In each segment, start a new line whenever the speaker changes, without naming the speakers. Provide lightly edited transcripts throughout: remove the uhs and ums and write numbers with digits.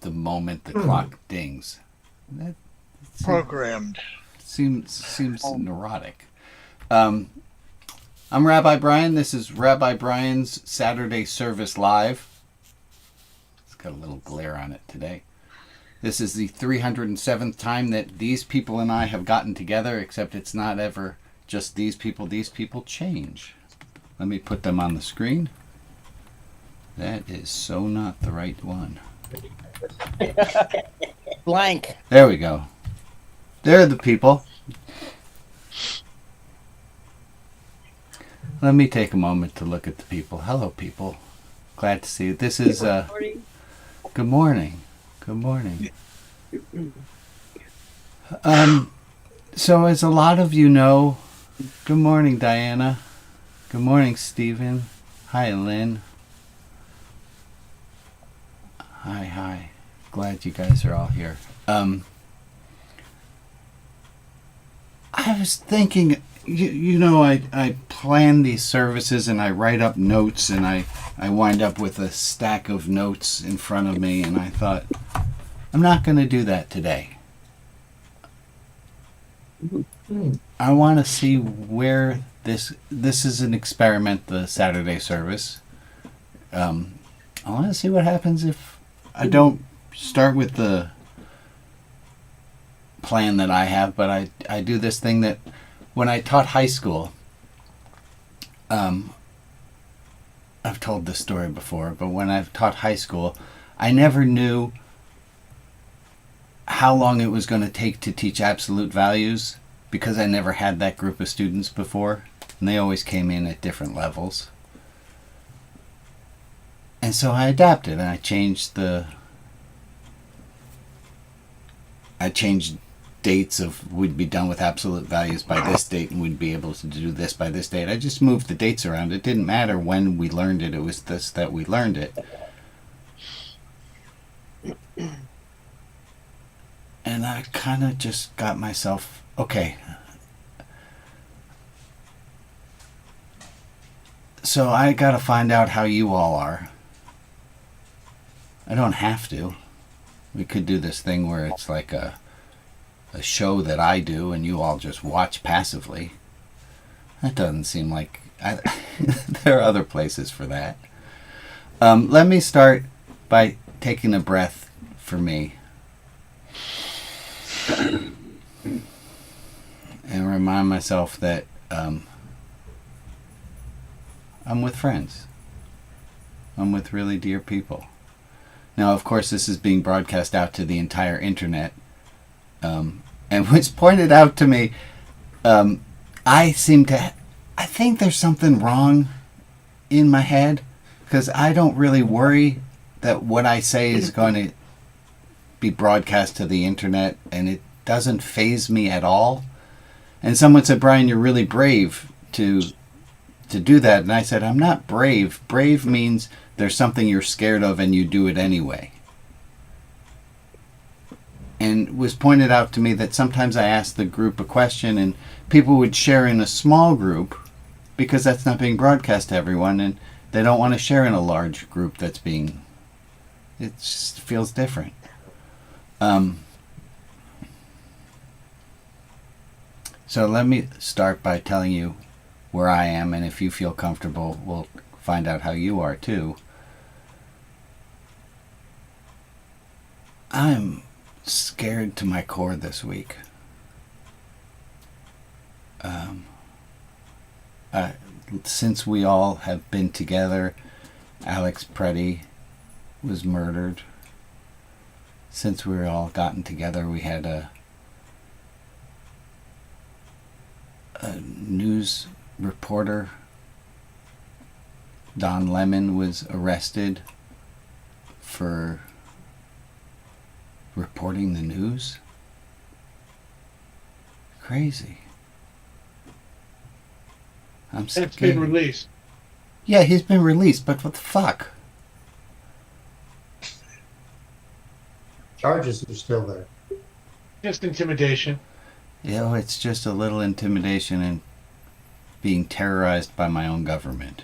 the moment the clock dings. That
Programmed.
seems neurotic. I'm Rabbi Brian. This is Rabbi Brian's Saturday Service Live. It's got a little glare on it today. This is the 307th time that these people and I have gotten together, except it's not ever just these people. These people change. Let me put them on the screen. That is so not the right one.
Blank.
There we go. They're the people. Let me take a moment to look at the people. Hello, people. Glad to see you. This is good morning. Good morning. So as a lot of you know, good morning, Diana. Good morning, Stephen. Hi, Lynn. Hi. Glad you guys are all here. I was thinking, I plan these services and I write up notes and I wind up with a stack of notes in front of me, and I thought, I'm not going to do that today. I want to see where this is an experiment, the Saturday service. I want to see what happens if I don't start with the plan that I have, but I do this thing that when I taught high school, I've told this story before, but when I've taught high school, I never knew how long it was going to take to teach absolute values because I never had that group of students before, and they always came in at different levels. And so I adapted and I changed dates of we'd be done with absolute values by this date and we'd be able to do this by this date. I just moved the dates around. It didn't matter when we learned it. It was this that we learned it. And I kind of just got myself, okay. So I got to find out how you all are. I don't have to. We could do this thing where it's like a show that I do and you all just watch passively. That doesn't seem like... there are other places for that. Let me start by taking a breath for me. And remind myself that I'm with friends. I'm with really dear people. Now, of course, this is being broadcast out to the entire internet. And was pointed out to me, I think there's something wrong in my head because I don't really worry that what I say is going to be broadcast to the internet, and it doesn't faze me at all. And someone said, Brian, you're really brave to do that. And I said, I'm not brave. Brave means there's something you're scared of and you do it anyway. And it was pointed out to me that sometimes I asked the group a question and people would share in a small group because that's not being broadcast to everyone, and they don't want to share in a large group it just feels different. So let me start by telling you where I am, and if you feel comfortable, we'll find out how you are too. I'm scared to my core this week. Since we all have been together, Alex Preddy was murdered. Since we all gotten together, we had a news reporter, Don Lemon, was arrested for reporting the news. Crazy. I'm scared.
It's been released.
Yeah, he's been released, but what the fuck?
Charges are still there.
Just intimidation.
It's just a little intimidation and being terrorized by my own government.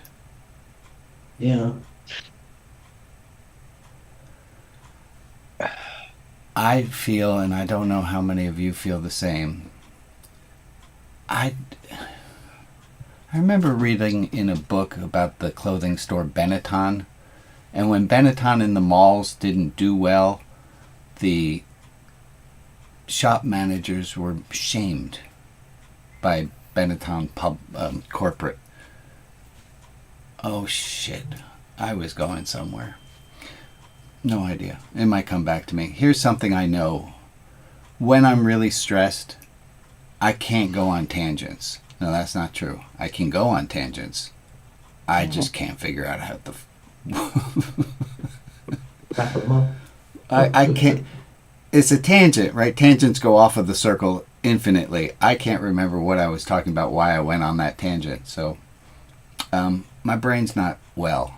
Yeah.
I feel, and I don't know how many of you feel the same. I remember reading in a book about the clothing store Benetton, and when Benetton in the malls didn't do well, the shop managers were shamed by Benetton corporate. Oh shit, I was going somewhere. No idea. It might come back to me. Here's something I know. When I'm really stressed, I can't go on tangents. No, that's not true. I can go on tangents. I just can't figure out how to... I can't... It's a tangent, right? Tangents go off of the circle infinitely. I can't remember what I was talking about, why I went on that tangent. So, my brain's not well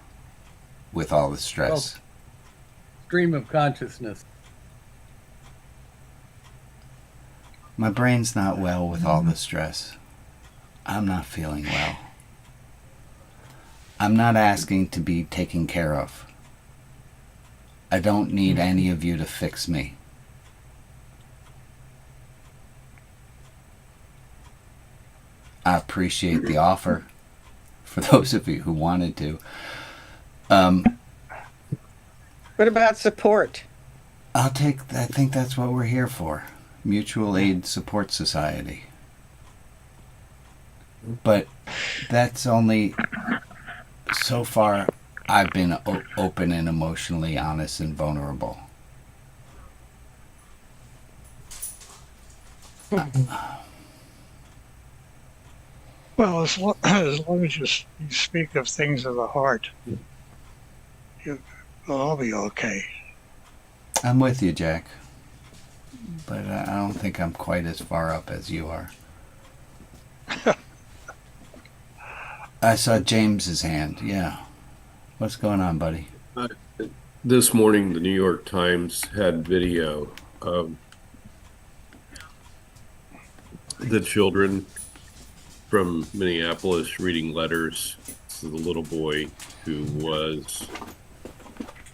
with all the stress.
Stream of consciousness.
My brain's not well with all the stress. I'm not feeling well. I'm not asking to be taken care of. I don't need any of you to fix me. I appreciate the offer for those of you who wanted to.
What about support?
I think that's what we're here for. Mutual Aid Support Society. But that's only... So far, I've been open and emotionally honest and vulnerable.
Well, as long as you speak of things of the heart, we'll all be okay.
I'm with you, Jack. But I don't think I'm quite as far up as you are. I saw James's hand. Yeah. What's going on, buddy?
This morning, the New York Times had video of the children from Minneapolis reading letters to the little boy who was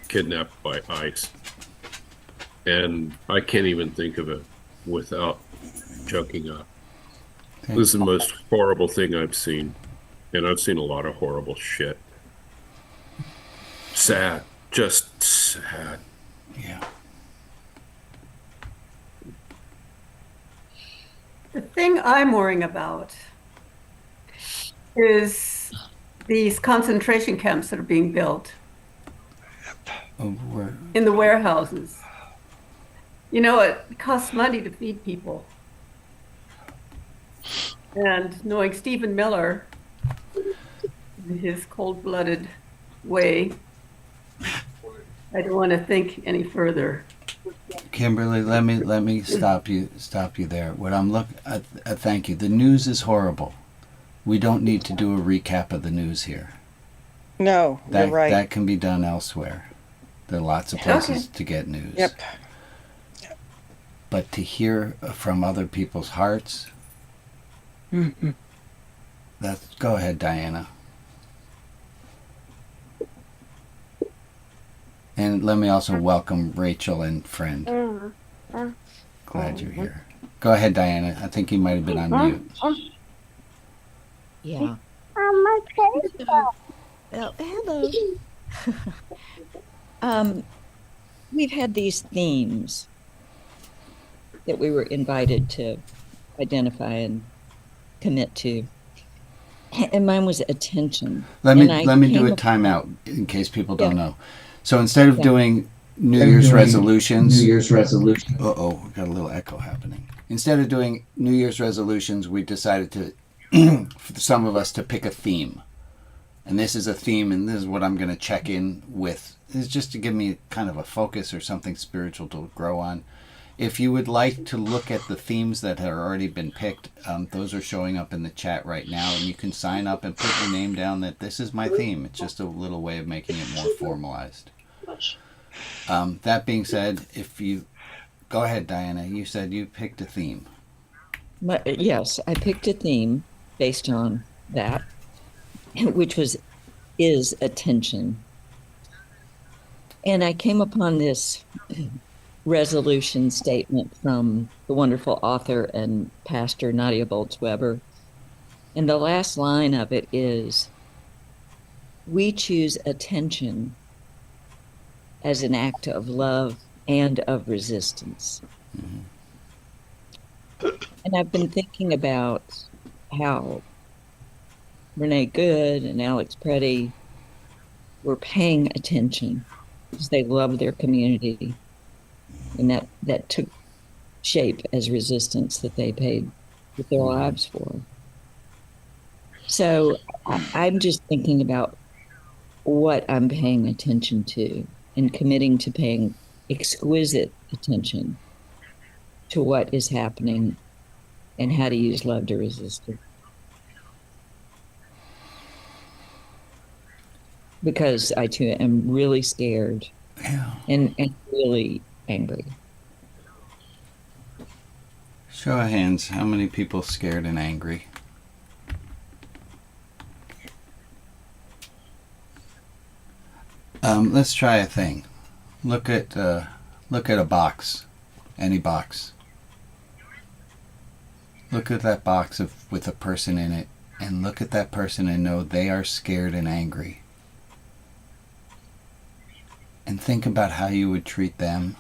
kidnapped by ICE. And I can't even think of it without choking up. This is the most horrible thing I've seen. And I've seen a lot of horrible shit. Sad. Just sad.
Yeah.
The thing I'm worrying about is these concentration camps that are being built in the warehouses. You know, it costs money to feed people. And knowing Stephen Miller, in his cold-blooded way, I don't want to think any further.
Kimberly, let me stop you there. What I'm thank you. The news is horrible. We don't need to do a recap of the news here.
No, you're right.
That can be done elsewhere. There are lots of places to get news.
Yep.
But to hear from other people's hearts, go ahead, Diana. And let me also welcome Rachel and friend. Glad you're here. Go ahead, Diana. I think you might have been on mute.
Yeah. Well, hello. We've had these themes that we were invited to identify and commit to. And mine was attention.
Let me do a timeout in case people don't know. So instead of doing New Year's resolutions. Uh-oh, we got a little echo happening. Instead of doing New Year's resolutions, we decided to, for some of us, to pick a theme. And this is a theme, and this is what I'm going to check in with. This is just to give me kind of a focus or something spiritual to grow on. If you would like to look at the themes that have already been picked, those are showing up in the chat right now, and you can sign up and put your name down that this is my theme. It's just a little way of making it more formalized. That being said, go ahead, Diana. You said you picked a theme.
Yes, I picked a theme based on that, which is attention. And I came upon this resolution statement from the wonderful author and pastor Nadia Bolz-Weber. And the last line of it is, we choose attention as an act of love and of resistance.
Mm-hmm.
And I've been thinking about how Renee Good and Alex Preddy were paying attention because they loved their community. And that took shape as resistance that they paid with their lives for. So I'm just thinking about what I'm paying attention to and committing to paying exquisite attention to what is happening and how to use love to resist it. Because I too am really scared and really angry.
Show of hands, how many people scared and angry? Let's try a thing. Look at a box, any box. Look at that box with a person in it, and look at that person and know they are scared and angry. And think about how you would treat them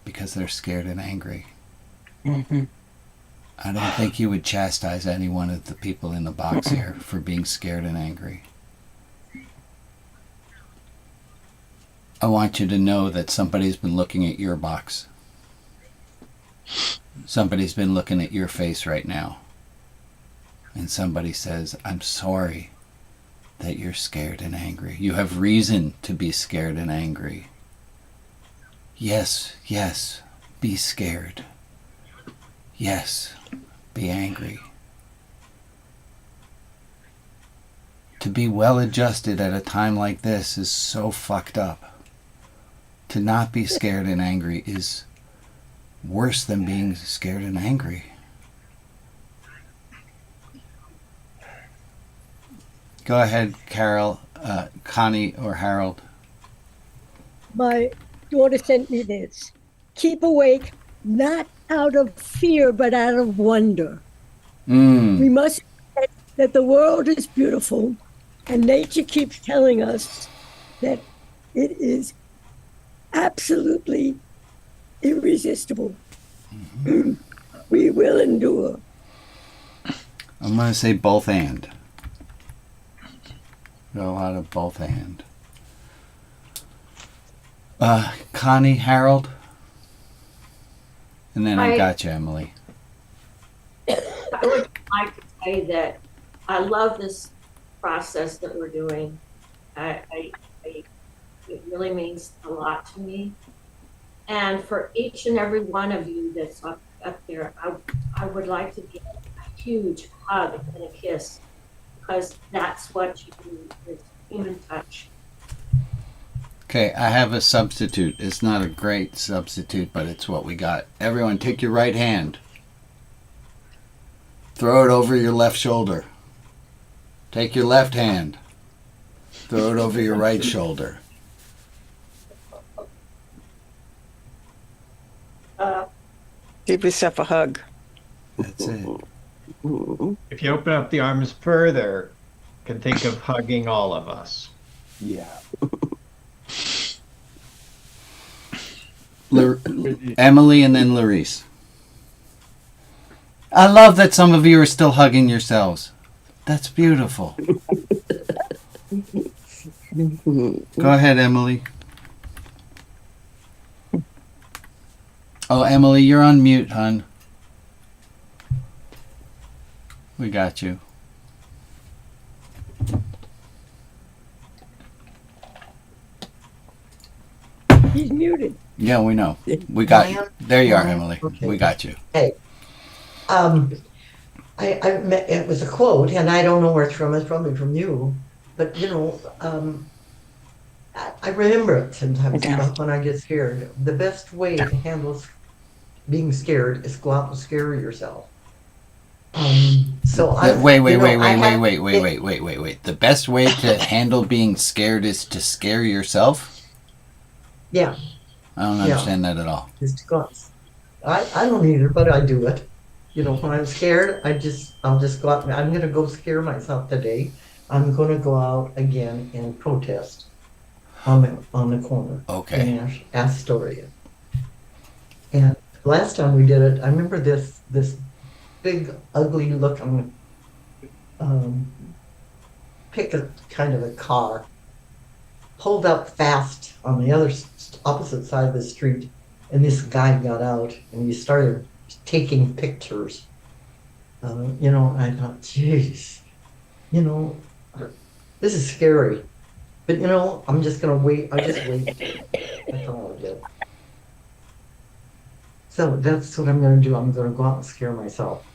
because they're scared and angry.
Mm-hmm.
I don't think you would chastise any one of the people in the box here for being scared and angry. I want you to know that somebody's been looking at your box. Somebody's been looking at your face right now. And somebody says, I'm sorry that you're scared and angry. You have reason to be scared and angry. Yes, yes, be scared. Yes, be angry. To be well adjusted at a time like this is so fucked up. To not be scared and angry is worse than being scared and angry. Go ahead, Carol, Connie, or Harold.
My daughter sent me this. Keep awake, not out of fear, but out of wonder. We must accept that the world is beautiful, and nature keeps telling us that it is absolutely irresistible. Mm-hmm. We will endure.
I'm going to say both and. Go out of both and. Connie, Harold, and then I got you, Emily.
I would like to say that I love this process that we're doing. It really means a lot to me. And for each and every one of you that's up there, I would like to give a huge hug and a kiss, because that's what you do, is human touch.
Okay, I have a substitute. It's not a great substitute, but it's what we got. Everyone, take your right hand. Throw it over your left shoulder. Take your left hand. Throw it over your right shoulder.
Give yourself a hug.
That's it.
If you open up the arms further, you can think of hugging all of us.
Yeah.
Emily and then Larice. I love that some of you are still hugging yourselves. That's beautiful. Go ahead, Emily. Oh, Emily, you're on mute, hon. We got you.
He's muted.
Yeah, we know. We got you. There you are, Emily.
Okay.
We got you.
Hey, it was a quote, and I don't know where it's from. It's probably from you, but I remember it sometimes when I get scared. The best way to handle being scared is go out and scare yourself. So
wait. The best way to handle being scared is to scare yourself?
Yeah.
I don't
Yeah.
understand that at all.
Is to go out. I don't either, but I do it. You know, when I'm scared, I'll just go out. I'm going to go scare myself today. I'm going to go out again and protest on the corner
Okay.
in Astoria. And last time we did it, I remember this big, ugly looking pickup kind of a car pulled up fast on the other opposite side of the street, and this guy got out and he started taking pictures. You know, I thought, geez, you know, this is scary. But you know, I'm just gonna wait. I just wait. That's all I did. So that's what I'm gonna do. I'm gonna go out and scare myself.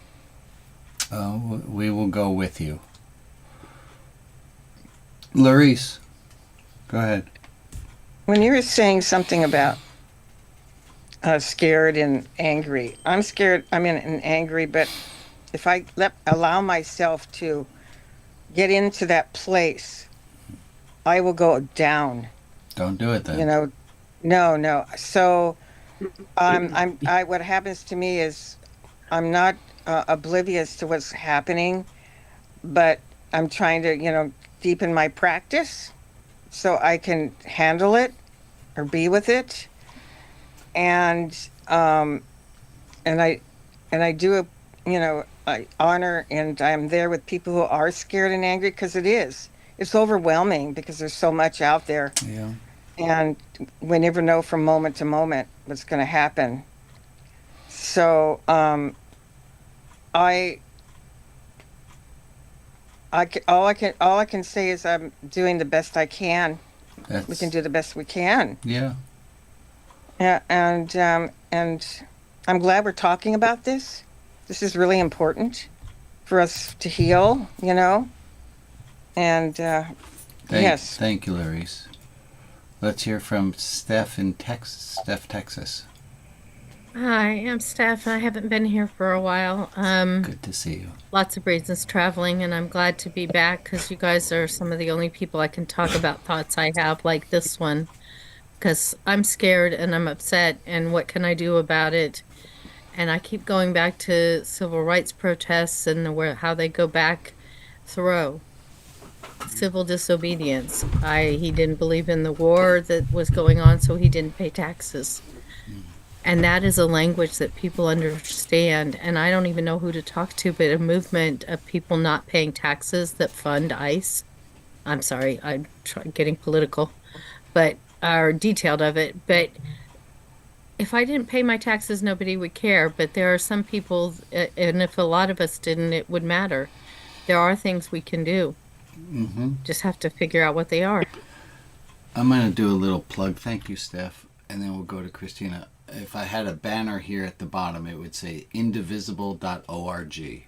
We will go with you. Larice, go ahead.
When you were saying something about scared and angry, I'm scared. I'm and angry, but if I allow myself to get into that place, I will go down.
Don't do it then.
You know, no. So, what happens to me is I'm not oblivious to what's happening, but I'm trying to, deepen my practice so I can handle it or be with it. And I do, I honor and I'm there with people who are scared and angry because it's overwhelming because there's so much out there.
Yeah.
And we never know from moment to moment what's going to happen. So all I can say is I'm doing the best I can. We can do the best we can.
Yeah.
Yeah, and I'm glad we're talking about this. This is really important for us to heal, And yes.
Thank you, Larice. Let's hear from Steph in Texas.
Hi, I'm Steph. I haven't been here for a while.
Good to see you.
Lots of reasons traveling, and I'm glad to be back because you guys are some of the only people I can talk about thoughts I have like this one. Because I'm scared and I'm upset, and what can I do about it? And I keep going back to civil rights protests and how they go back through civil disobedience. He didn't believe in the war that was going on, so he didn't pay taxes. And that is a language that people understand. And I don't even know who to talk to, but a movement of people not paying taxes that fund ICE. I'm sorry, I'm getting political, but are detailed of it. But if I didn't pay my taxes, nobody would care. But there are some people, and if a lot of us didn't, it would matter. There are things we can do.
Mm-hmm.
Just have to figure out what they are.
I'm going to do a little plug. Thank you, Steph. And then we'll go to Christina. If I had a banner here at the bottom, it would say indivisible.org.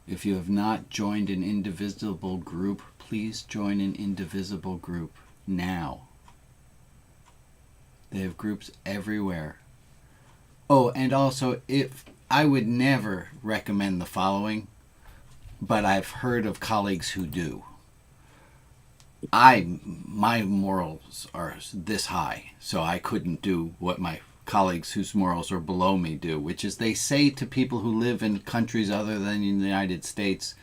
If you have not joined an Indivisible group, please join an Indivisible group now. They have groups everywhere. Oh, and also, if I would never recommend the following, but I've heard of colleagues who do. My morals are this high, so I couldn't do what my colleagues whose morals are below me do, which is they say to people who live in countries other than the United States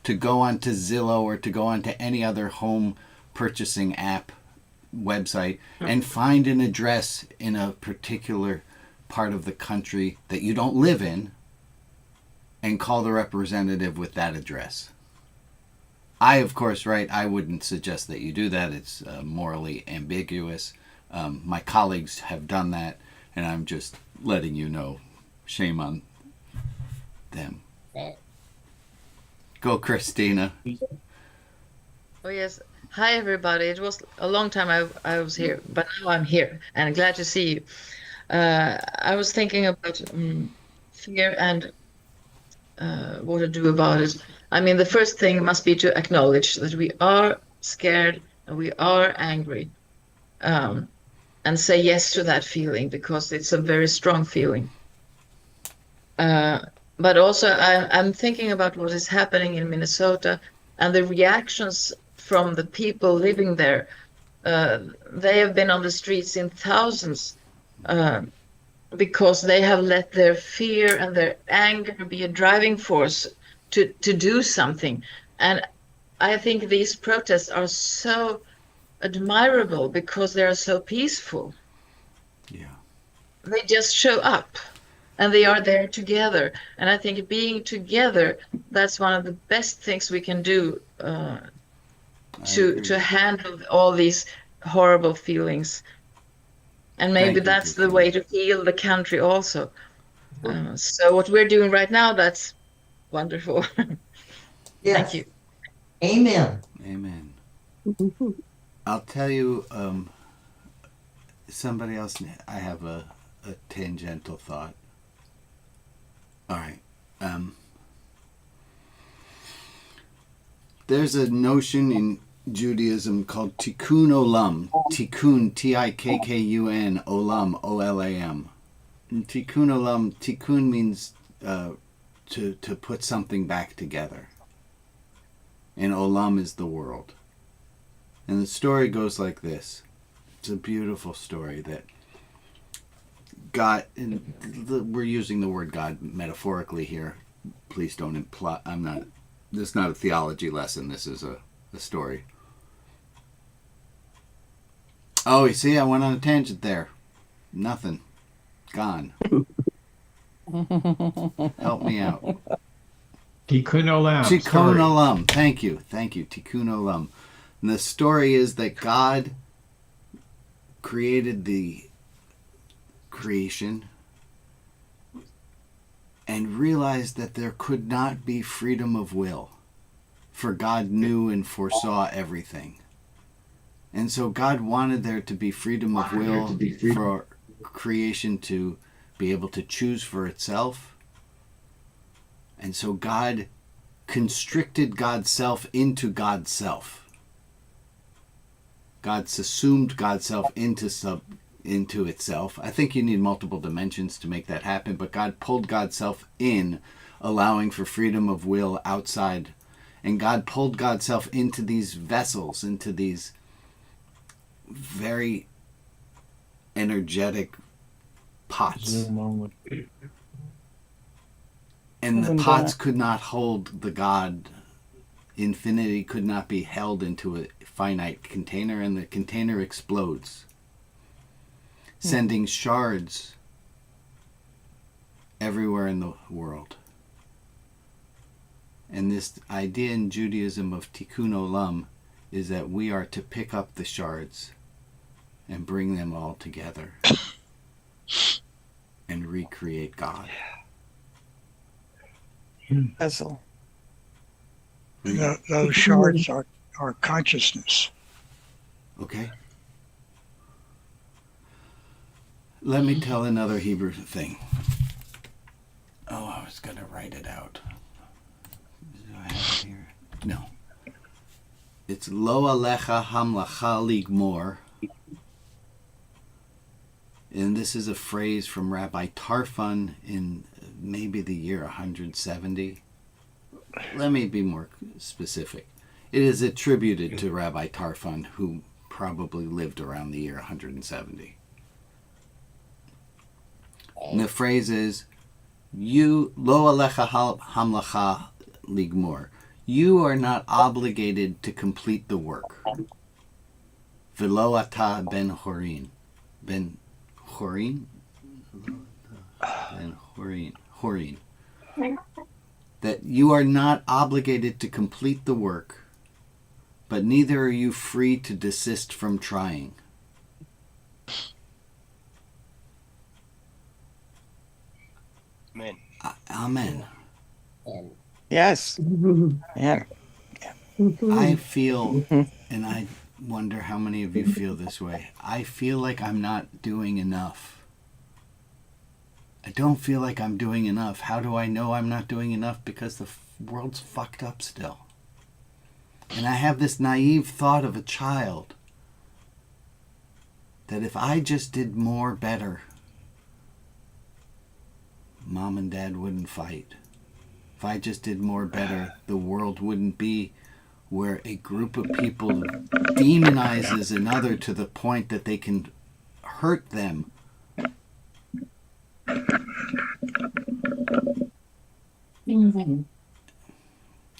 to go onto Zillow or to go onto any other home purchasing app website and find an address in a particular part of the country that you don't live in and call the representative with that address. I, of course, I wouldn't suggest that you do that. It's morally ambiguous. My colleagues have done that, and I'm just letting you know. Shame on them. Go, Christina.
Oh, yes. Hi, everybody. It was a long time I was here, but now I'm here, and glad to see you. I was thinking about fear and what to do about it. I mean, the first thing must be to acknowledge that we are scared and we are angry, and say yes to that feeling because it's a very strong feeling. But also, I'm thinking about what is happening in Minnesota and the reactions from the people living there they have been on the streets in thousands because they have let their fear and their anger be a driving force to do something. And I think these protests are so admirable because they are so peaceful.
Yeah.
They just show up and they are there together. And I think being together, that's one of the best things we can do to handle all these horrible feelings. And maybe
Thank you,
that's the
Christine.
way to heal the country also. So what we're doing right now, that's wonderful.
Yes.
Thank you.
Amen.
Amen. I'll tell you, somebody else, I have a tangential thought. All right. There's a notion in Judaism called Tikkun Olam. Tikkun, Tikkun, Olam, O-L-A-M. And Tikkun Olam, Tikkun means to put something back together. And Olam is the world. And the story goes like this. It's a beautiful story that God, and we're using the word God metaphorically here. Please don't imply, this is not a theology lesson, this is a story. Oh, you see, I went on a tangent there. Nothing. Gone. Help me out.
Tikkun Olam.
Tikkun
story.
Olam. Thank you. Tikkun Olam. And the story is that God created the creation and realized that there could not be freedom of will, for God knew and foresaw everything. And so God wanted there to be freedom of will for creation to be able to choose for itself. And so God constricted God's self into God's self. God assumed God's self into itself. I think you need multiple dimensions to make that happen, but God pulled God's self in, allowing for freedom of will outside. And God pulled God's self into these vessels, into these very energetic pots. And the pots could not hold the God. Infinity could not be held into a finite container, and the container explodes, sending shards everywhere in the world. And this idea in Judaism of Tikkun Olam is that we are to pick up the shards and bring them all together and recreate God.
Puzzle.
Those shards are consciousness.
Okay. Let me tell another Hebrew thing. Oh, I was going to write it out. Do I have it here? No. It's Lo Alecha Hamlacha Ligmor. And this is a phrase from Rabbi Tarfon in maybe the year 170. Let me be more specific. It is attributed to Rabbi Tarfon, who probably lived around the year 170. And the phrase is, "You lo alecha hamlacha ligmor." You are not obligated to complete the work. Velo ata ben horin, ben horin, ben horin. That you are not obligated to complete the work, but neither are you free to desist from trying.
Amen.
Amen.
Yes. Yeah.
I feel, and I wonder how many of you feel this way, I feel like I'm not doing enough. I don't feel like I'm doing enough. How do I know I'm not doing enough? Because the world's fucked up still. And I have this naive thought of a child that if I just did more better, Mom and Dad wouldn't fight. If I just did more better, the world wouldn't be where a group of people demonizes another to the point that they can hurt them.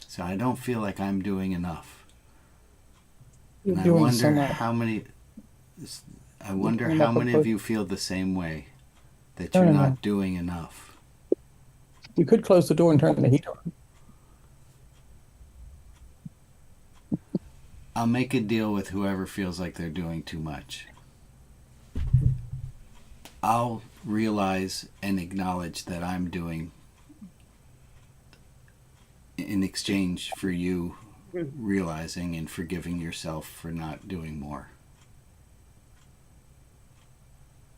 So I don't feel like I'm doing enough.
You're
And
doing so much.
I wonder how many of you feel the same way, that
No,
you're
no, no.
not doing enough.
You could close the door and turn the heat on.
I'll make a deal with whoever feels like they're doing too much. I'll realize and acknowledge that I'm doing in exchange for you realizing and forgiving yourself for not doing more.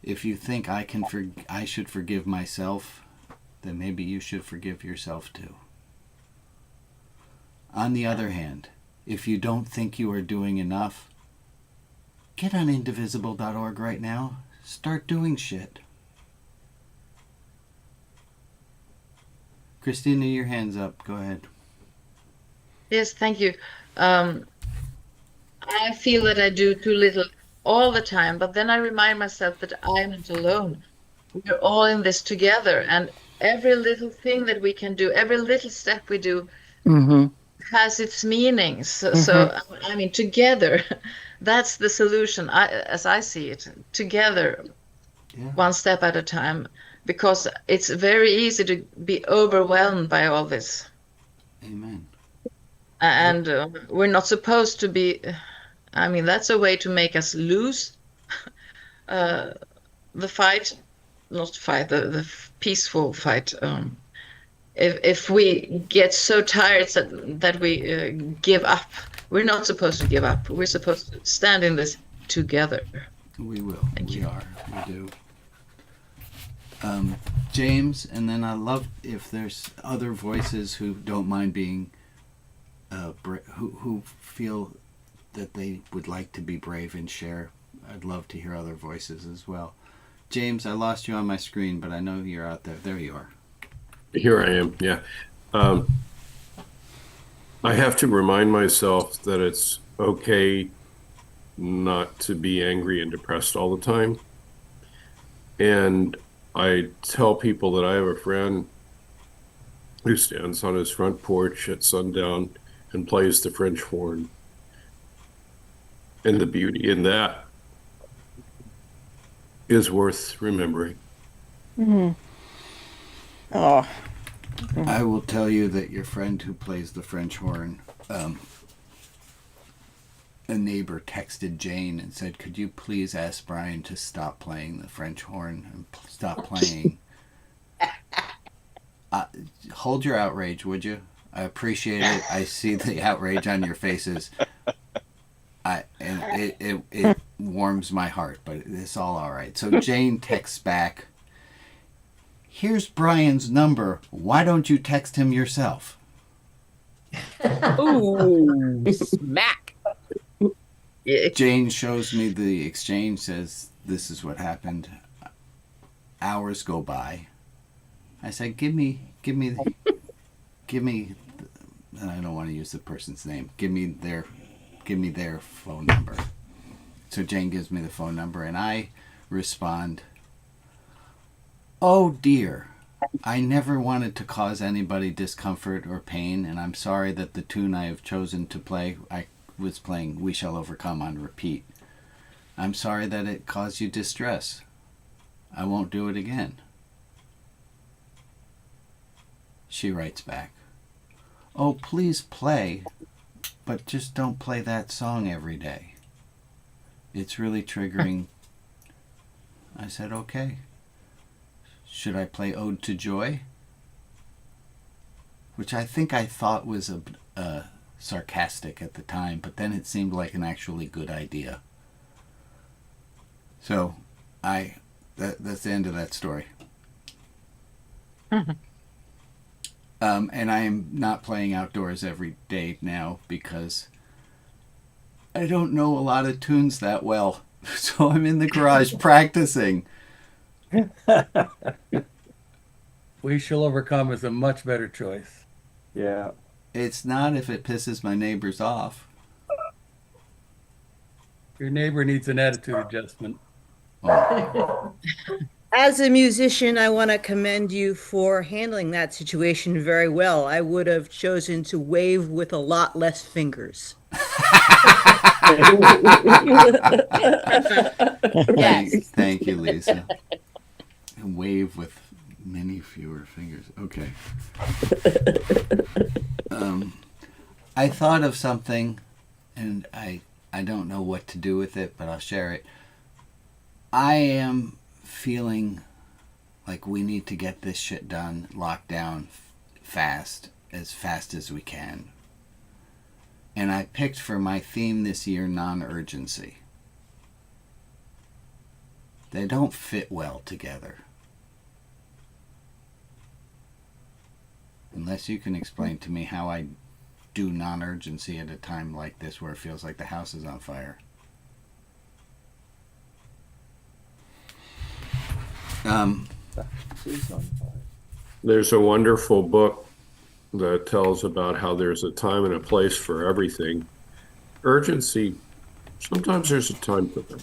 If you think I should forgive myself, then maybe you should forgive yourself too. On the other hand, if you don't think you are doing enough, get on indivisible.org right now. Start doing shit. Christina, your hand's up. Go ahead.
Yes, thank you. I feel that I do too little all the time, but then I remind myself that I'm not alone. We're all in this together, and every little thing that we can do, every little step we do has its meanings. So, I mean, together, that's the solution, as I see it, together, one step at a time, because it's very easy to be overwhelmed by all this.
Amen.
And we're not supposed to be, I mean, that's a way to make us lose the fight, not fight, the peaceful fight. If we get so tired that we give up, we're not supposed to give up. We're supposed to stand in this together.
We will. We do. James, and then I love if there's other voices who don't mind being, who feel that they would like to be brave and share. I'd love to hear other voices as well. James, I lost you on my screen, but I know you're out there. There you are.
Here I am, yeah. I have to remind myself that it's okay not to be angry and depressed all the time. And I tell people that I have a friend who stands on his front porch at sundown and plays the French horn. And the beauty in that is worth remembering.
Oh.
I will tell you that your friend who plays the French horn, a neighbor texted Jane and said, could you please ask Brian to stop playing the French horn and stop playing? Hold your outrage, would you? I appreciate it. I see the outrage on your faces. It warms my heart, but it's all right. So Jane texts back, here's Brian's number. Why don't you text him yourself?
Ooh, smack.
Jane shows me the exchange, says, this is what happened. Hours go by. I said, give me, and I don't want to use the person's name. Give me their phone number. So Jane gives me the phone number and I respond, oh dear, I never wanted to cause anybody discomfort or pain, and I'm sorry that the tune I have chosen to play, I was playing We Shall Overcome on repeat. I'm sorry that it caused you distress. I won't do it again. She writes back, oh, please play, but just don't play that song every day. It's really triggering. I said, okay. Should I play Ode to Joy? Which I think I thought was sarcastic at the time, but then it seemed like an actually good idea. So, that's the end of that story. And I am not playing outdoors every day now because I don't know a lot of tunes that well. So I'm in the garage practicing.
We Shall Overcome is a much better choice.
Yeah.
It's not if it pisses my neighbors off.
Your neighbor needs an attitude adjustment.
As a musician, I want to commend you for handling that situation very well. I would have chosen to wave with a lot less fingers.
Thank you, Lisa. And wave with many fewer fingers. Okay. I thought of something, and I don't know what to do with it, but I'll share it. I am feeling like we need to get this shit done, locked down fast as we can. And I picked for my theme this year non-urgency. They don't fit well together. Unless you can explain to me how I do non-urgency at a time like this where it feels like the house is on fire.
There's a wonderful book that tells about how there's a time and a place for everything. Urgency, sometimes there's a time for them.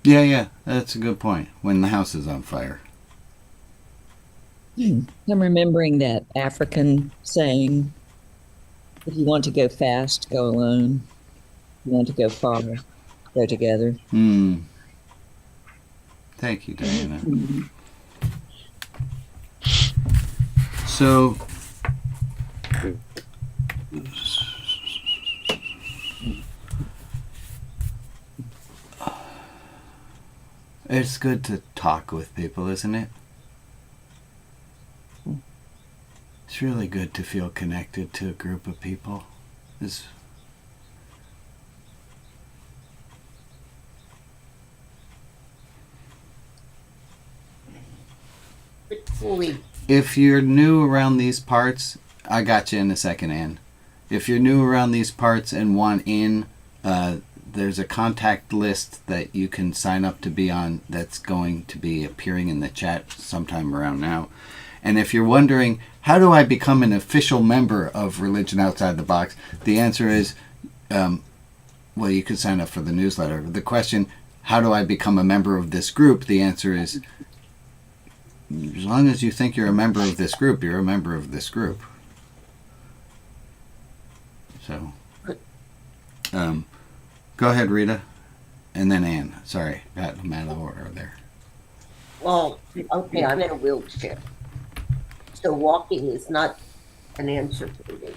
Yeah, that's a good point. When the house is on fire.
I'm remembering that African saying, if you want to go fast, go alone. If you want to go far, go together.
Thank you, Diana. So, it's good to talk with people, isn't it? It's really good to feel connected to a group of people. If you're new around these parts, I got you in a second, Ann. If you're new around these parts and want in, there's a contact list that you can sign up to be on that's going to be appearing in the chat sometime around now. And if you're wondering, how do I become an official member of Religion Outside the Box? The answer is, well, you can sign up for the newsletter. The question, how do I become a member of this group? The answer is, as long as you think you're a member of this group, you're a member of this group. So, go ahead, Rita, and then Ann. Sorry, got them out of order there.
Well, okay, I'm in a wheelchair, so walking is not an answer for me.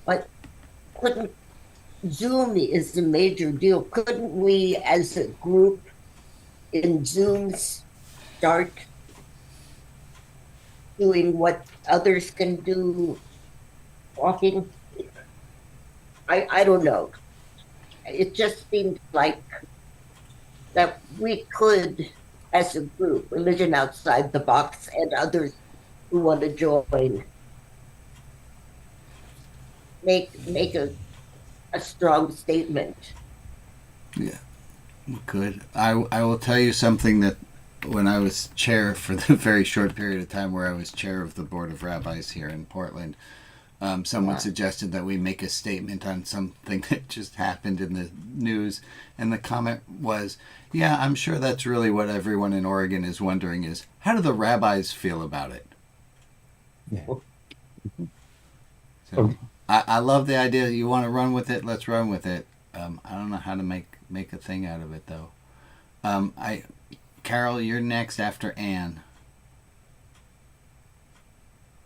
But Zoom is a major deal. Couldn't we, as a group in Zoom, start doing what others can do, walking? I don't know. It just seemed like that we could, as a group, Religion Outside the Box and others who want to join, make a strong statement.
Yeah, we could. I will tell you something that when I was chair for the very short period of time where I was chair of the Board of Rabbis here in Portland, someone suggested that we make a statement on something that just happened in the news, and the comment was, yeah, I'm sure that's really what everyone in Oregon is wondering is, how do the rabbis feel about it?
Yeah.
So, I love the idea. You want to run with it, let's run with it. I don't know how to make a thing out of it, though. Carol, you're next after Ann.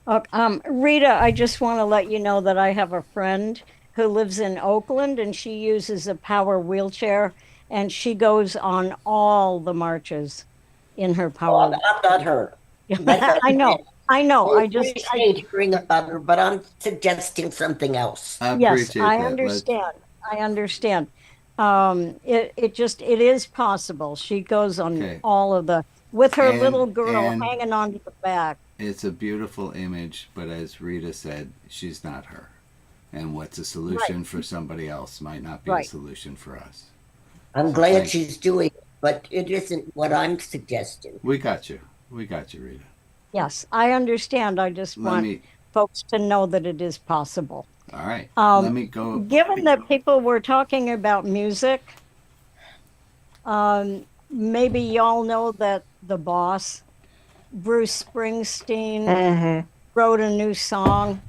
Rita, I just want to let you know that I have a friend who lives in Oakland, and she uses a power wheelchair, and she goes on all the marches in her power.
I'm not her.
I know. I
appreciate hearing about her, but I'm suggesting something else.
Yes, I understand. I understand. It is possible. She goes on all of the, with her little girl hanging on to the back.
It's a beautiful image, but as Rita said, she's not her. And what's a solution for somebody else might not be a solution for us.
I'm glad she's doing it, but it isn't what I'm suggesting.
We got you. We got you, Rita.
Yes, I understand. I just want folks to know that it is possible.
All right. Let me go.
Given that people were talking about music, maybe y'all know that the boss, Bruce Springsteen, wrote a new song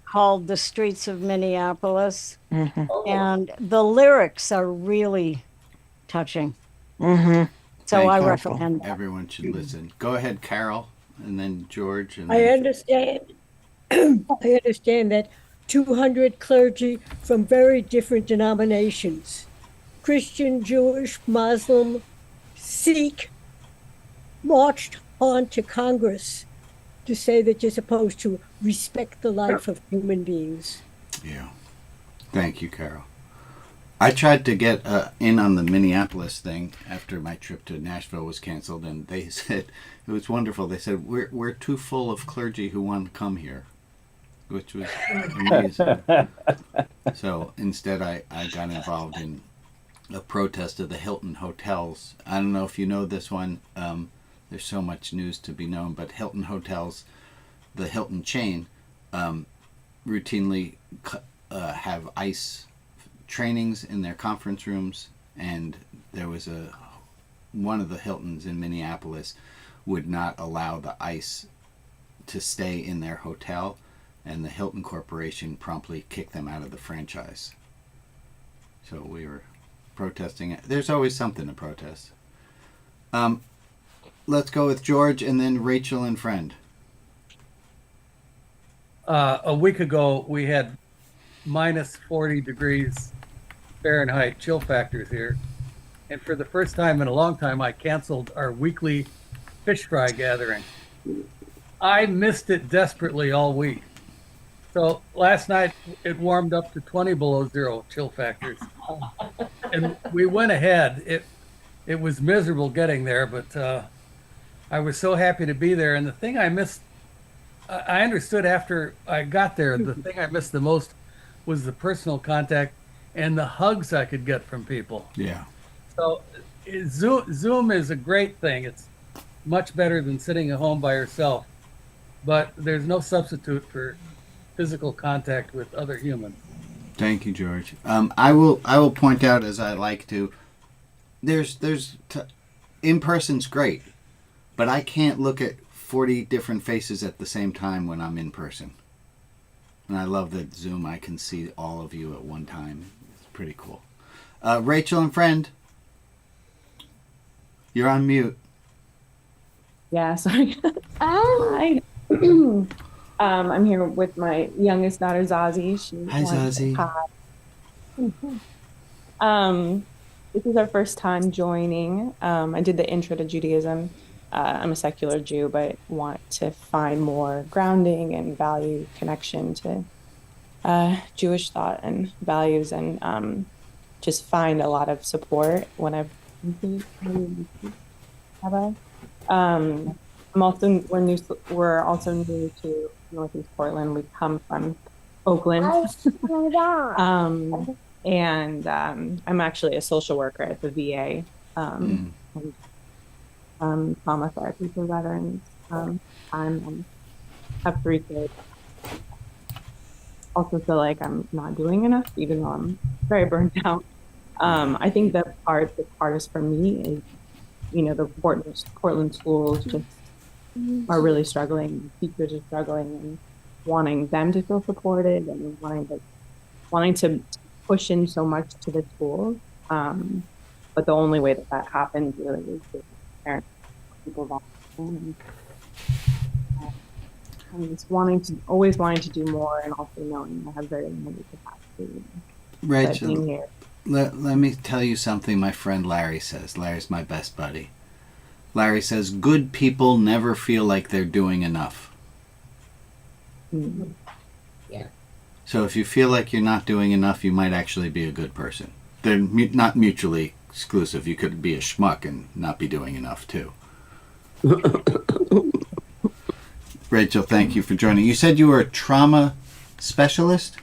called The Streets of Minneapolis. And the lyrics are really touching. So I recommend that.
Everyone should listen. Go ahead, Carol, and then George. And
I
then...
understand. I understand that 200 clergy from very different denominations, Christian, Jewish, Muslim, Sikh, marched on to Congress to say that you're supposed to respect the life of human beings.
Yeah. Thank you, Carol. I tried to get in on the Minneapolis thing after my trip to Nashville was canceled, and they said, it was wonderful. They said, we're too full of clergy who want to come here, which was amazing. So instead, I got involved in a protest of the Hilton hotels. I don't know if you know this one. There's so much news to be known, but Hilton hotels, the Hilton chain, routinely have ICE trainings in their conference rooms, and there was one of the Hiltons in Minneapolis would not allow the ICE to stay in their hotel, and the Hilton Corporation promptly kicked them out of the franchise. So we were protesting it. There's always something to protest. Let's go with George and then Rachel and Friend.
A week ago, we had minus 40 degrees Fahrenheit chill factors here. And for the first time in a long time, I canceled our weekly fish fry gathering. I missed it desperately all week. So last night, it warmed up to 20 below zero chill factors. And we went ahead. It was miserable getting there, but I was so happy to be there. And the thing I missed, I understood after I got there, the thing I missed the most was the personal contact and the hugs I could get from people.
Yeah.
So Zoom is a great thing. It's much better than sitting at home by yourself, but there's no substitute for physical contact with other humans.
Thank you, George. I will point out, as I like to, in person's great, but I can't look at 40 different faces at the same time when I'm in person. And I love that Zoom, I can see all of you at one time. It's pretty cool. Rachel and Friend, you're on mute.
Yeah, sorry. Hi. I'm here with my youngest daughter, Zazie.
Hi, Zazie.
This is our first time joining. I did the intro to Judaism. I'm a secular Jew, but want to find more grounding and value connection to Jewish thought and values, and just find a lot of support when I've we're also new to Northeast Portland. We come from Oakland. And I'm actually a social worker at the VA. Trauma therapy for veterans. I have 3 kids. Also feel like I'm not doing enough, even though I'm very burnt out. I think the hardest for me is, the Portland schools just are really struggling. Teachers are struggling and wanting them to feel supported and wanting to push in so much to the schools. But the only way that happens really is with parents, people volunteering, and just always wanting to do more, and also knowing I have very limited capacity.
Rachel, let me tell you something my friend Larry says. Larry's my best buddy. Larry says, good people never feel like they're doing enough.
Yeah.
So if you feel like you're not doing enough, you might actually be a good person. They're not mutually exclusive. You could be a schmuck and not be doing enough too. Rachel, thank you for joining. You said you were a trauma specialist?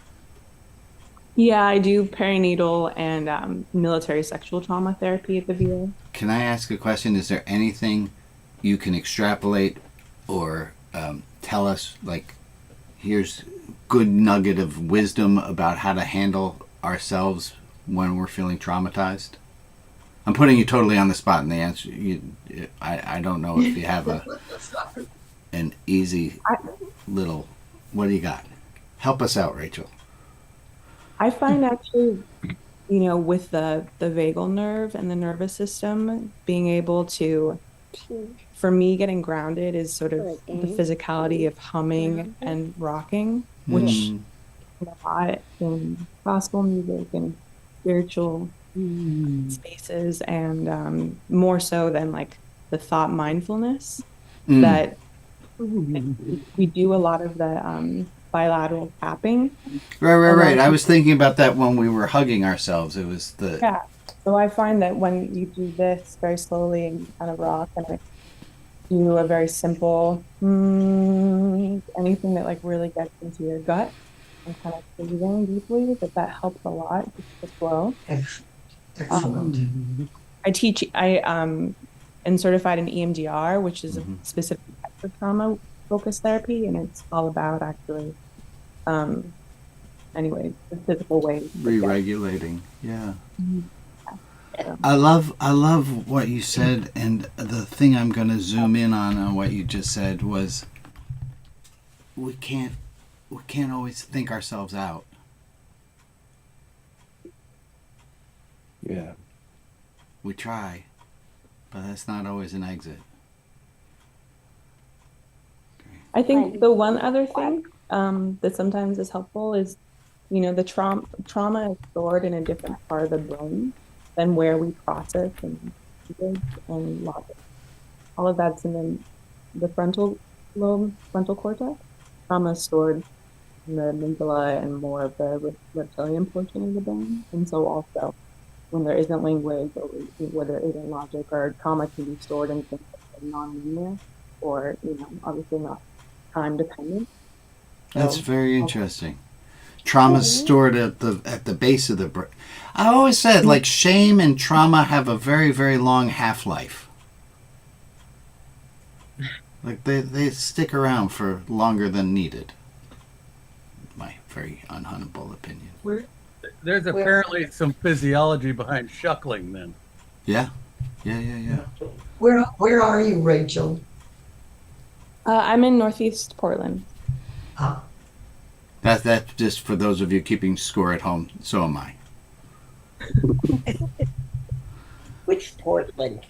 Yeah, I do perinatal and military sexual trauma therapy at the VA.
Can I ask a question? Is there anything you can extrapolate or tell us, like, here's good nugget of wisdom about how to handle ourselves when we're feeling traumatized? I'm putting you totally on the spot, and the answer, I don't know if you have an easy little. What do you got? Help us out, Rachel.
I find actually, with the vagal nerve and the nervous system, being able to, for me, getting grounded is sort of the physicality of humming and rocking, which a lot in gospel music and spiritual spaces, and more so than like the thought mindfulness that we do a lot of the bilateral tapping.
Right. I was thinking about that when we were hugging ourselves. It was the
Yeah. So I find that when you do this very slowly and kind of rock, and I do a very simple anything that like really gets into your gut and kind of breathing deeply, that helps a lot just to flow.
Excellent.
I am certified in EMDR, which is a specific type of trauma focused therapy, and it's all about actually anyway, the physical way
re-regulating. Yeah. I love what you said, and the thing I'm going to zoom in on what you just said was we can't always think ourselves out.
Yeah.
We try, but that's not always an exit.
I think the one other thing that sometimes is helpful is, the trauma is stored in a different part of the brain than where we process and logic. All of that's in the frontal lobe, frontal cortex. Trauma is stored in the amygdala and more of the reptilian portion of the brain. And so also, when there isn't language or where there isn't logic, or trauma can be stored in things that are non-linear or, obviously not time dependent.
That's very interesting. Trauma's stored at the base of the brain. I always said, like, shame and trauma have a very, very long half-life. Like, they stick around for longer than needed. My very unhumble opinion.
There's apparently some physiology behind shuckling then.
Yeah.
Where are you, Rachel?
I'm in Northeast Portland.
That's just for those of you keeping score at home. So am I.
Which Portland?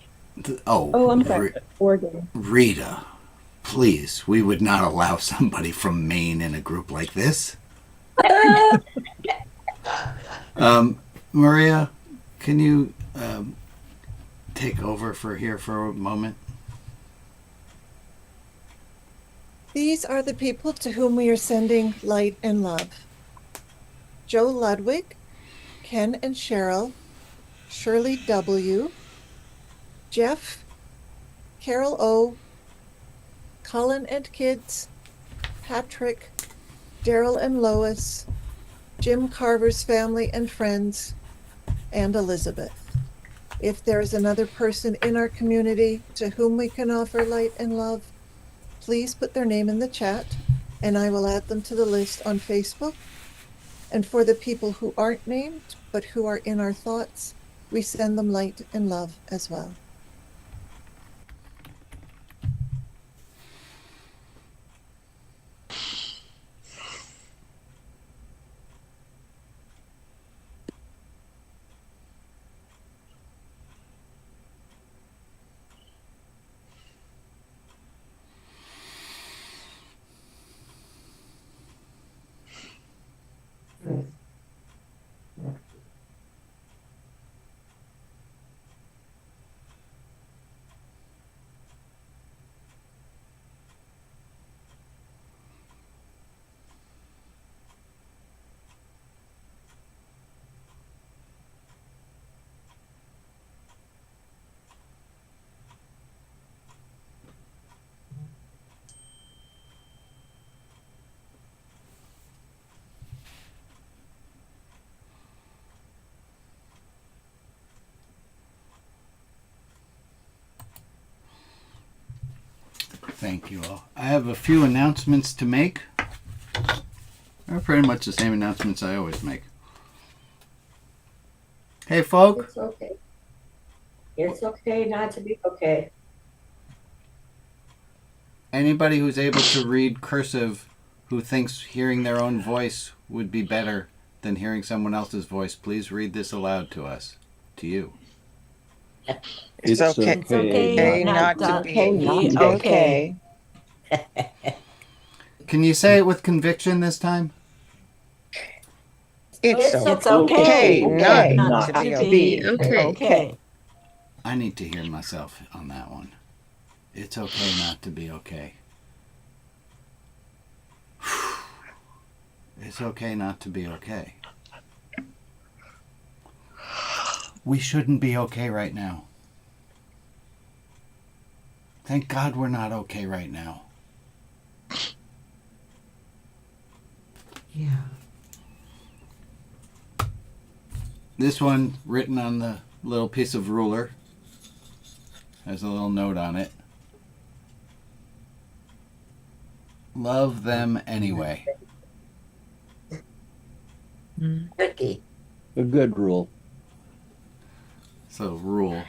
I'm sorry. Oregon.
Rita, please, we would not allow somebody from Maine in a group like this. Maria, can you take over for a moment?
These are the people to whom we are sending light and love. Joe Ludwig, Ken and Cheryl, Shirley W., Jeff, Carol O., Colin and kids, Patrick, Daryl and Lois, Jim Carver's family and friends, and Elizabeth. If there is another person in our community to whom we can offer light and love, please put their name in the chat, and I will add them to the list on Facebook. And for the people who aren't named, but who are in our thoughts, we send them light and love as well.
Thank you all. I have a few announcements to make. They're pretty much the same announcements I always make. Hey, folk.
It's okay. It's okay not to be okay.
Anybody who's able to read cursive who thinks hearing their own voice would be better than hearing someone else's voice, please read this aloud to us. To you.
It's okay. It's okay not to be okay.
Can you say it with conviction this time?
It's okay not to be okay.
I need to hear myself on that one. It's okay not to be okay. It's okay not to be okay. We shouldn't be okay right now. Thank God we're not okay right now.
Yeah.
This one, written on the little piece of ruler, has a little note on it. Love them anyway.
Cookie.
A good rule.
So, rule.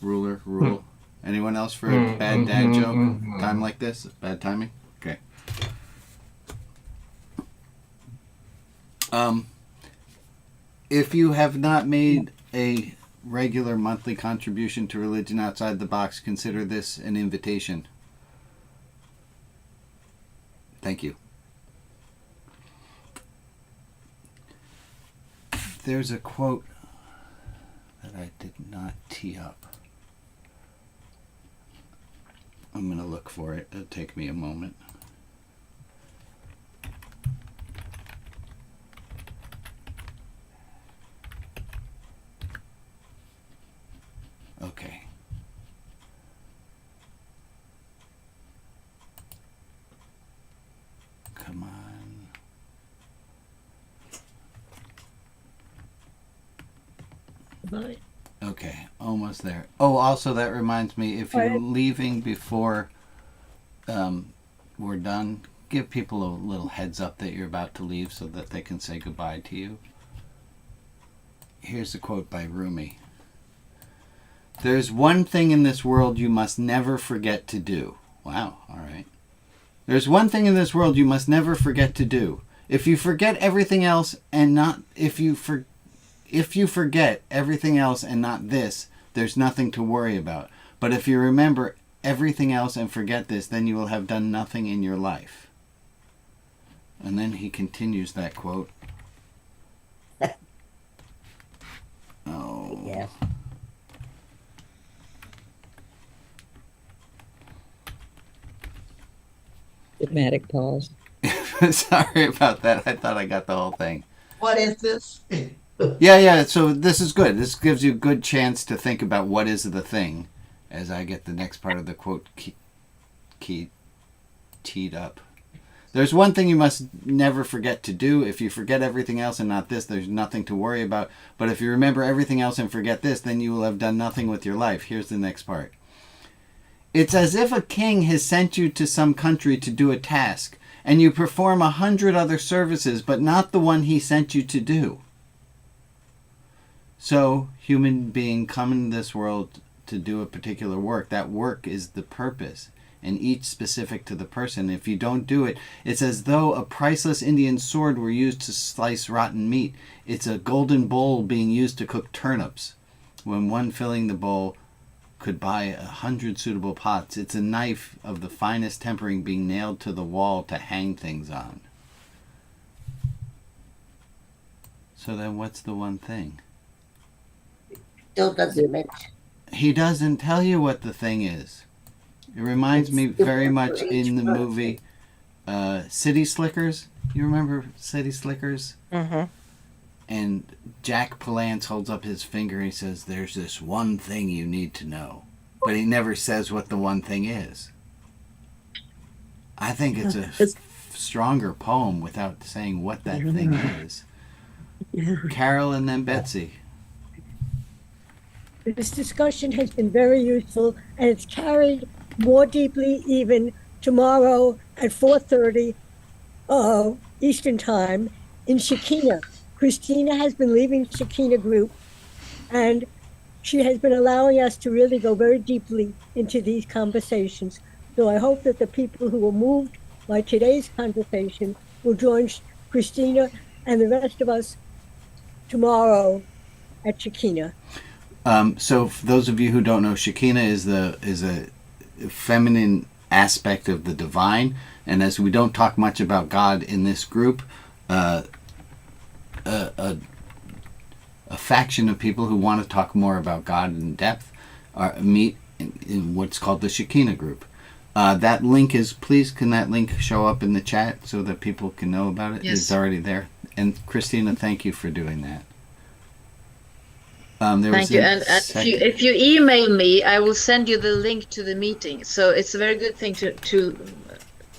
Ruler, rule. Anyone else for a bad dad joke? Time like this? Bad timing? Okay. If you have not made a regular monthly contribution to Religion Outside the Box, consider this an invitation. Thank you. There's a quote that I did not tee up. I'm going to look for it. It'll take me a moment. Okay. Come on. Okay, almost there. Oh, also that reminds me, if you're leaving before we're done, give people a little heads up that you're about to leave so that they can say goodbye to you. Here's a quote by Rumi. There's one thing in this world you must never forget to do. Wow, all right. There's one thing in this world you must never forget to do. If you forget everything else and not if you forget everything else and not this, there's nothing to worry about. But if you remember everything else and forget this, then you will have done nothing in your life. And then he continues that quote. Oh.
Yes.
Dramatic pause.
Sorry about that. I thought I got the whole thing.
What is this?
Yeah. So this is good. This gives you a good chance to think about what is the thing as I get the next part of the quote teed up. There's one thing you must never forget to do. If you forget everything else and not this, there's nothing to worry about. But if you remember everything else and forget this, then you will have done nothing with your life. Here's the next part. It's as if a king has sent you to some country to do a task, and you perform 100 other services, but not the one he sent you to do. So, human being come into this world to do a particular work. That work is the purpose, and each specific to the person. If you don't do it, it's as though a priceless Indian sword were used to slice rotten meat. It's a golden bowl being used to cook turnips, when one filling the bowl could buy 100 suitable pots. It's a knife of the finest tempering being nailed to the wall to hang things on. So then what's the one thing?
Still doesn't mention.
He doesn't tell you what the thing is. It reminds me very much in the movie City Slickers. You remember City Slickers?
Mm-hmm.
And Jack Palance holds up his finger and he says, there's this one thing you need to know. But he never says what the one thing is. I think it's a stronger poem without saying what that thing is. Carol and then Betsy.
This discussion has been very useful, and it's carried more deeply even tomorrow at 4:30 Eastern Time in Shekinah. Christina has been leaving Shekinah group, and she has been allowing us to really go very deeply into these conversations. So I hope that the people who were moved by today's conversation will join Christina and the rest of us tomorrow at Shekinah.
So for those of you who don't know, Shekinah is a feminine aspect of the divine, and as we don't talk much about God in this group, a faction of people who want to talk more about God in depth meet in what's called the Shekinah group. That link is, please, can that link show up in the chat so that people can know about it?
Yes.
It's already there. And Christina, thank you for doing that.
Thank you. And if you email me, I will send you the link to the meeting. So it's a very good thing to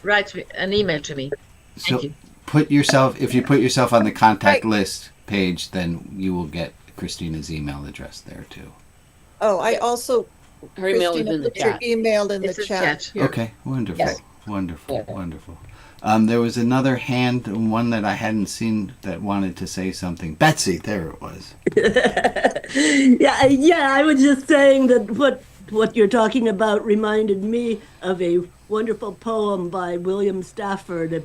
write an email to me. Thank you.
If you put yourself on the contact list page, then you will get Christina's email address there too.
Oh, I also,
Her email is
Christina,
in the
put your
chat.
email in
It's
the
a
chat.
chat.
Okay, wonderful,
Yes.
wonderful, wonderful. There was another hand, one that I hadn't seen that wanted to say something. Betsy, there it was.
Yeah, I was just saying that what you're talking about reminded me of a wonderful poem by William Stafford, a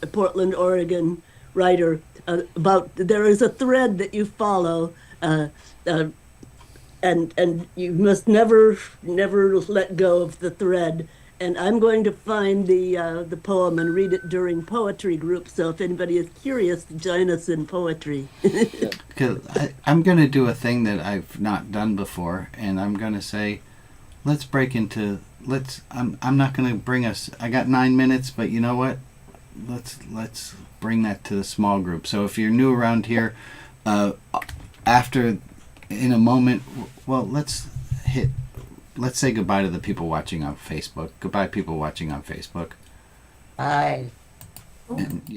Portland, Oregon writer, about there is a thread that you follow, and you must never let go of the thread. And I'm going to find the poem and read it during poetry group. So if anybody is curious, join us in poetry.
I'm going to do a thing that I've not done before, and I'm going to say, let's break into. I'm not going to bring us. I got 9 minutes, but you know what? Let's bring that to the small group. So if you're new around here, after in a moment, well, let's say goodbye to the people watching on Facebook. Goodbye, people watching on Facebook.
Bye.
And you'll